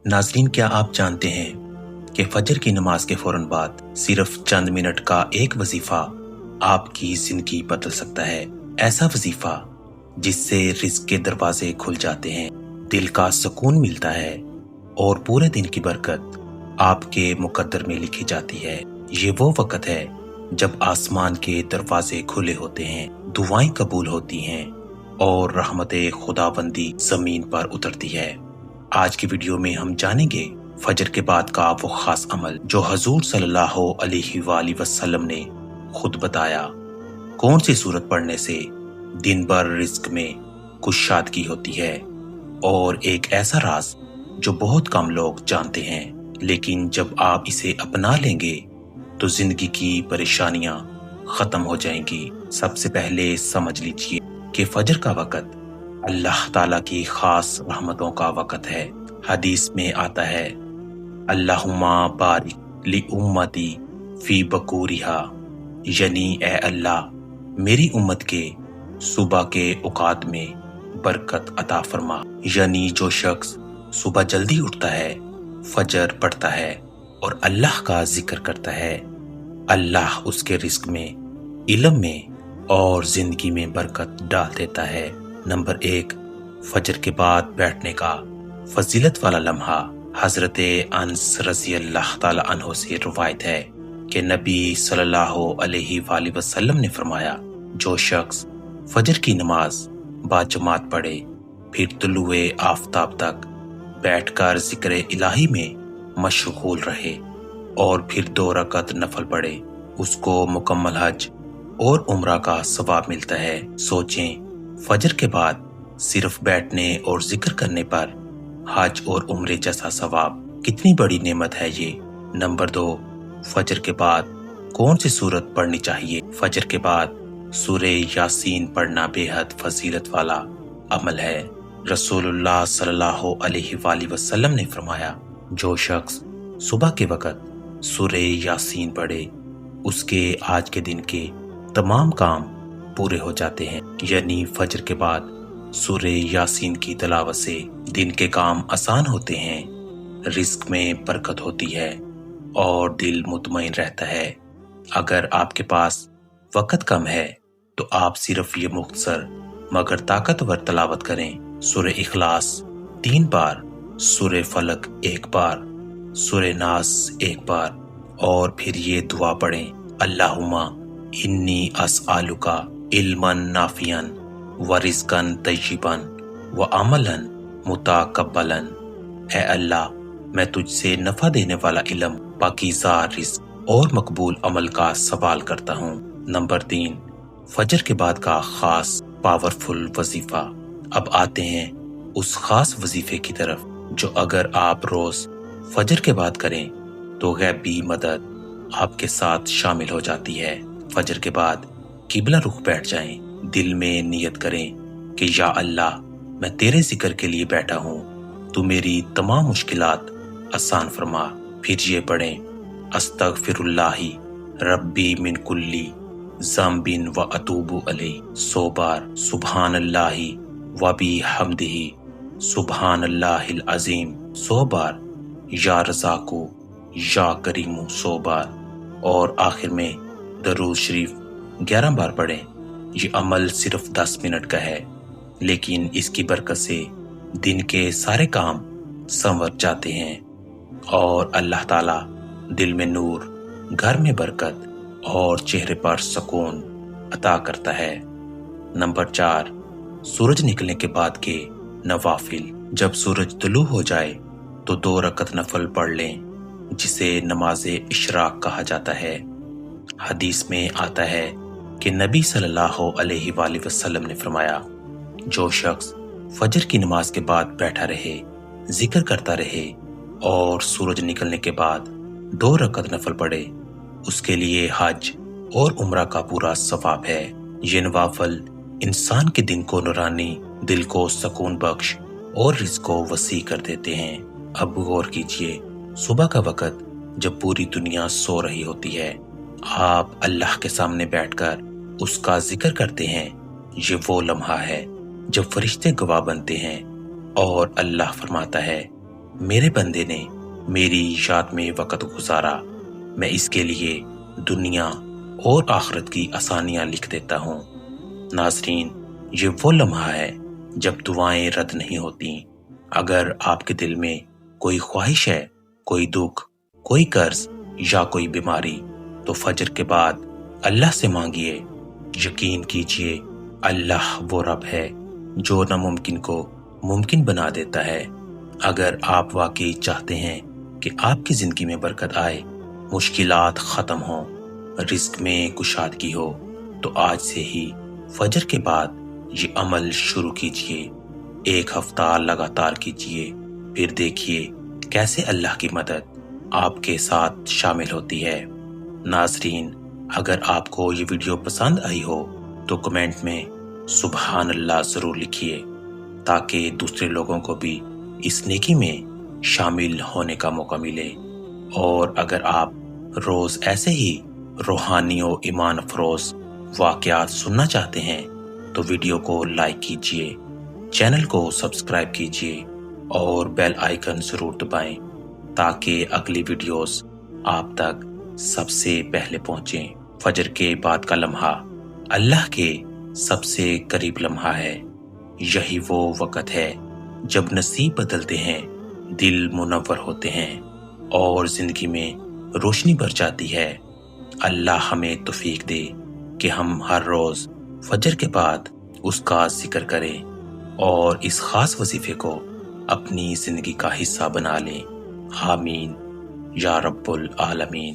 नाज़रीन, क्या आप जानते हैं कि फजर की नमाज के फौरन बाद सिर्फ चंद मिनट का एक वजीफा आपकी जिंदगी बदल सकता है। ऐसा वजीफा जिससे रिज़्क के दरवाजे खुल जाते हैं, दिल का सुकून मिलता है और पूरे दिन की बरकत आपके मुकद्दर में लिखी जाती है। ये वो वक्त है जब आसमान के दरवाजे खुले होते हैं, दुआएं कबूल होती हैं और रहमते खुदाबंदी जमीन पर उतरती है। आज की वीडियो में हम जानेंगे फजर के बाद का वो खास अमल जो हजूर सल्लल्लाहु अलैहि वसल्लम ने खुद बताया। कौन सी सूरत पढ़ने से दिन भर रिज्क में कुशादगी होती है, और एक ऐसा राज जो बहुत कम लोग जानते हैं, लेकिन जब आप इसे अपना लेंगे तो जिंदगी की परेशानियां खत्म हो जाएंगी। सबसे पहले समझ लीजिए कि फजर का वक्त अल्लाह ताला की खास रहमतों का वक्त है। हदीस में आता है, अल्लाहुम्मा बारिक ली उम्मती फी बकूरिहा, यानी ए अल्लाह मेरी उम्मत के सुबह के औकात में बरकत अता फरमा। यानी जो शख्स सुबह जल्दी उठता है, फजर पढ़ता है और अल्लाह का जिक्र करता है, अल्लाह उसके रिस्क में, इल्म में और जिंदगी में बरकत डाल देता है। नंबर 1, फजर के बाद बैठने का फजीलत वाला लम्हा। हजरत अनस रज़ी अल्लाह ताला अन्हो से रवायत है कि नबी सल्लल्लाहु अलैहि वसल्लम ने फरमाया, जो शख्स फजर की नमाज बाजमात पढ़े, फिर तुलुए आफताब तक बैठकर जिक्र इलाही में मशगूल रहे और फिर 2 रकत नफल पढ़े, उसको मुकम्मल हज और उम्रा का सवाब मिलता है। सोचें, फजर के बाद सिर्फ बैठने और जिक्र करने पर हज और उम्रे जैसा सवाब कितनी बड़ी नेमत है ये। नंबर 2, फजर के बाद कौन सी सूरत पढ़नी चाहिए? फजर के बाद सूरे यासीन पढ़ना बेहद फजीलत वाला अमल है। रसूलुल्लाह सल्लल्लाहु अलैहि वसल्लम ने फरमाया, जो शख्स सुबह के वक्त सूरे यासीन पढ़े, उसके आज के दिन के तमाम काम पूरे हो जाते हैं। यानी फजर के बाद सूरे यासीन की तिलावत से दिन के काम आसान होते हैं, रिस्क में बरकत होती है और दिल मुतमईन रहता है। अगर आपके पास वक्त कम है तो आप सिर्फ ये मुख्तसर मगर ताकतवर तिलावत करें। सूरे इखलास 3 बार, सूरे फलक 1 बार, सूरे नास 1 बार और फिर ये दुआ पढ़ें, अल्लाहुम्मा इन्नी अस्अलुका इल्मन नाफियन व रिज़्कन तय्यिबन व अमलन मुतकब्बलन। ए अल्लाह, मैं तुझसे नफा देने वाला इल्म, पाकीज़ा रिज़्क और मकबूल अमल का सवाल करता हूँ। नंबर 3, फजर के बाद का खास पावरफुल वजीफा। अब आते हैं उस खास वजीफे की तरफ जो अगर आप रोज फजर के बाद करें तो गैबी मदद आपके साथ शामिल हो जाती है। फजर के बाद किबला रुख बैठ जाएं, दिल में नियत करें कि या अल्लाह, मैं तेरे जिक्र के लिए बैठा हूँ, तू मेरी तमाम मुश्किलात आसान फरमा। फिर ये पढ़ें, अस्तगफिरुल्लाहि रब्बी मिन कुल्ली ज़म्बिन व अतूबु अलैहि 100 बार, सुब्हानल्लाहि व बिहम्दिही सुब्हानल्लाहिल अज़ीम 100 बार, या रज़ाकु या करीमु 100 बार और आखिर में दरूद शरीफ 11 बार पढ़ें। ये अमल सिर्फ 10 मिनट का है, लेकिन इसकी बरकत से दिन के सारे काम संवर जाते हैं और अल्लाह ताला दिल में नूर, घर में बरकत और चेहरे पर सुकून अता करता है। नंबर 4, सूरज निकलने के बाद के नवाफिल। जब सूरज तुलू हो जाए तो 2 रकत नफल पढ़ लें, जिसे नमाज इशराक कहा जाता है। हदीस में आता है कि नबी सल्लल्लाहु अलैहि वसल्लम ने फरमाया, जो शख्स फजर की नमाज के बाद बैठा रहे, जिक्र करता रहे और सूरज निकलने के बाद 2 रकत नफल पढ़े, उसके लिए हज और उम्रा का पूरा सवाब है। ये नवाफल इंसान के दिन को नूरानी, दिल को सुकून बख्श और रिज़्क को वसी कर देते हैं। अब गौर कीजिए, सुबह का वक्त जब पूरी दुनिया सो रही होती है, आप अल्लाह के सामने बैठकर उसका जिक्र करते हैं। ये वो लम्हा है जब फरिश्ते गवाह बनते हैं और अल्लाह फरमाता है, میرے بندے نے میری یاد میں وقت گزارا، میں اس کے لیے دنیا اور آخرت کی آسانیاں لکھ دیتا ہوں۔ ناظرین، یہ وہ لمحہ ہے جب دعائیں رد نہیں ہوتی۔ اگر آپ کے دل میں کوئی خواہش ہے، کوئی دکھ، کوئی قرض یا کوئی بیماری، تو فجر کے بعد اللہ سے مانگیے۔ یقین کیجئے، اللہ وہ رب ہے جو ناممکن کو ممکن بنا دیتا ہے۔ اگر آپ واقعی چاہتے ہیں کہ آپ کی زندگی میں برکت آئے، مشکلات ختم ہوں، رزق میں کشادگی ہو، تو آج سے ہی فجر کے بعد یہ عمل شروع کیجئے۔ ایک ہفتہ لگاتار کیجئے، پھر دیکھیے کیسے اللہ کی مدد آپ کے ساتھ شامل ہوتی ہے۔ ناظرین، اگر آپ کو یہ ویڈیو پسند آئی ہو تو کمنٹ میں سبحان اللہ ضرور لکھیے، تاکہ دوسرے لوگوں کو بھی اس نیکی میں شامل ہونے کا موقع ملے۔ اور اگر آپ روز ایسے ہی روحانی و ایمان افروز واقعات سننا چاہتے ہیں تو ویڈیو کو لائک کیجئے، چینل کو سبسکرائب کیجئے اور بیل آئیکن ضرور دبائیں، تاکہ اگلی ویڈیوز آپ تک سب سے پہلے پہنچیں۔ فجر کے بعد کا لمحہ اللہ کے سب سے قریب لمحہ ہے۔ یہی وہ وقت ہے جب نصیب بدلتے ہیں، دل منور ہوتے ہیں اور زندگی میں روشنی بھر جاتی ہے۔ اللہ ہمیں توفیق دے کہ ہم ہر روز فجر کے بعد اس کا ذکر کریں اور اس خاص وظیفے کو اپنی زندگی کا حصہ بنا لیں۔ آمین یا رب العالمین۔